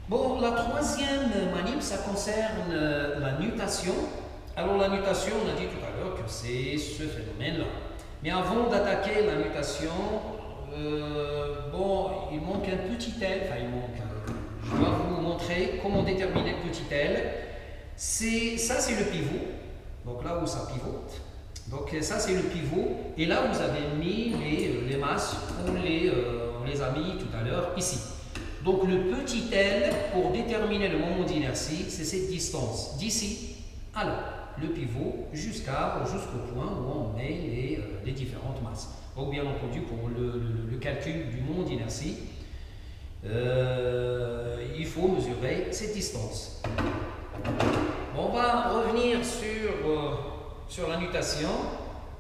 Bon, la troisième manip, ça concerne la nutation. Alors la nutation, on a dit tout à l'heure que c'est ce phénomène-là. Mais avant d'attaquer la nutation, bon, il manque un petit L, enfin il manque, je vais vous montrer comment déterminer le petit L. Ça c'est le pivot, donc là où ça pivote. Donc ça c'est le pivot, et là vous avez mis les masses, on les a mis tout à l'heure ici. Donc le petit L, pour déterminer le moment d'inertie, c'est cette distance d'ici à là, le pivot, jusqu'au point où on met les différentes masses. Donc bien entendu, pour le calcul du moment d'inertie, il faut mesurer cette distance. Bon, on va revenir sur la nutation.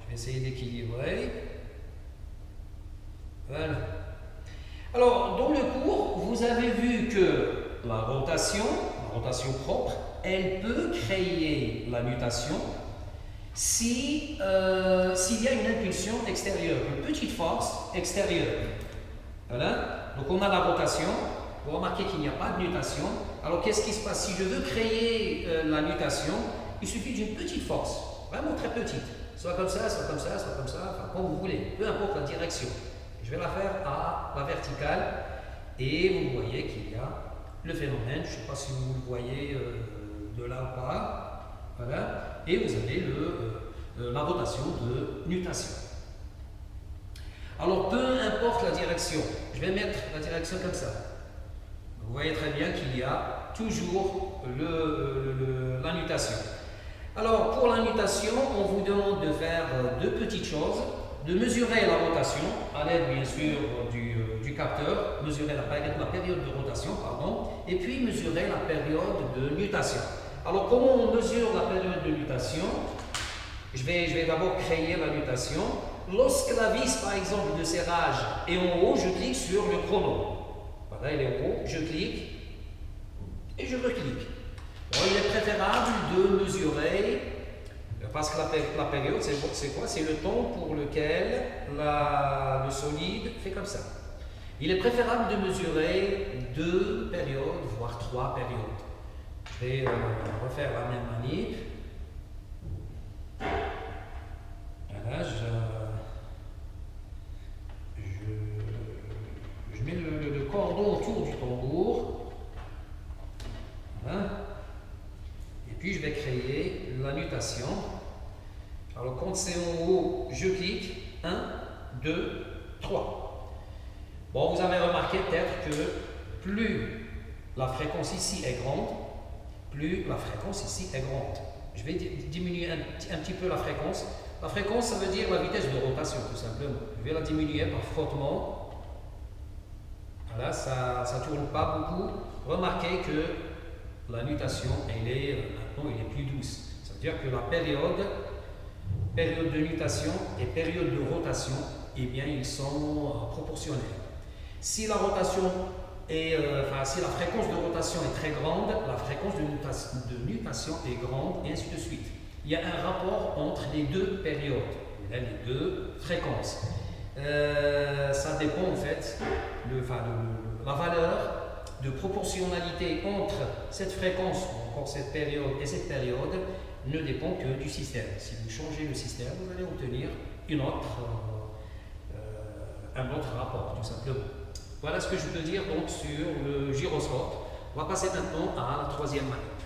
Je vais essayer d'équilibrer. Voilà. Alors, dans le cours, vous avez vu que la rotation propre, elle peut créer la nutation s'il y a une impulsion extérieure, une petite force extérieure. Voilà. Donc, on a la rotation. Vous remarquez qu'il n'y a pas de nutation. Alors, qu'est-ce qui se passe? Si je veux créer la nutation, il suffit d'une petite force, vraiment très petite. Soit comme ça, soit comme ça, soit comme ça, enfin, comme vous voulez, peu importe la direction. Je vais la faire à la verticale et vous voyez qu'il y a le phénomène. Je ne sais pas si vous le voyez de là ou pas. Voilà. Et vous avez la rotation de nutation. Alors, peu importe la direction, je vais mettre la direction comme ça. Vous voyez très bien qu'il y a toujours la nutation. Alors, pour la nutation, on vous demande de faire deux petites choses. De mesurer la rotation, à l'aide bien sûr du capteur, mesurer la période de rotation, pardon, et puis mesurer la période de nutation. Alors, comment on mesure la période de nutation? Je vais d'abord créer la nutation. Lorsque la vis, par exemple, de serrage est en haut, je clique sur le chrono. Voilà, il est en haut, je clique et je reclique. Bon, il est préférable de mesurer, parce que la période, c'est quoi? C'est le temps pour lequel le solide fait comme ça. Il est préférable de mesurer 2 périodes, voire 3 périodes. Je vais refaire la même manip. Voilà, je mets le cordon autour du tambour. Voilà. Et puis je vais créer la nutation. Alors quand c'est en haut, je clique. 1, 2, 3. Bon, vous avez remarqué peut-être que plus la fréquence ici est grande, plus la fréquence ici est grande. Je vais diminuer un petit peu la fréquence. La fréquence, ça veut dire la vitesse de rotation, tout simplement. Je vais la diminuer par frottement. Voilà, ça ne tourne pas beaucoup. Remarquez que la nutation, maintenant, elle est plus douce. Ça veut dire que la période de nutation et période de rotation, eh bien, ils sont proportionnels. Si la rotation si la fréquence de rotation est très grande, la fréquence de nutation est grande, et ainsi de suite. Il y a un rapport entre les deux périodes, les deux fréquences. Ça dépend en fait, la valeur de proportionnalité entre cette fréquence, ou encore cette période et cette période, ne dépend que du système. Si vous changez le système, vous allez obtenir un autre rapport, tout simplement. Voilà ce que je peux dire donc sur le gyroscope. On va passer maintenant à la troisième manip.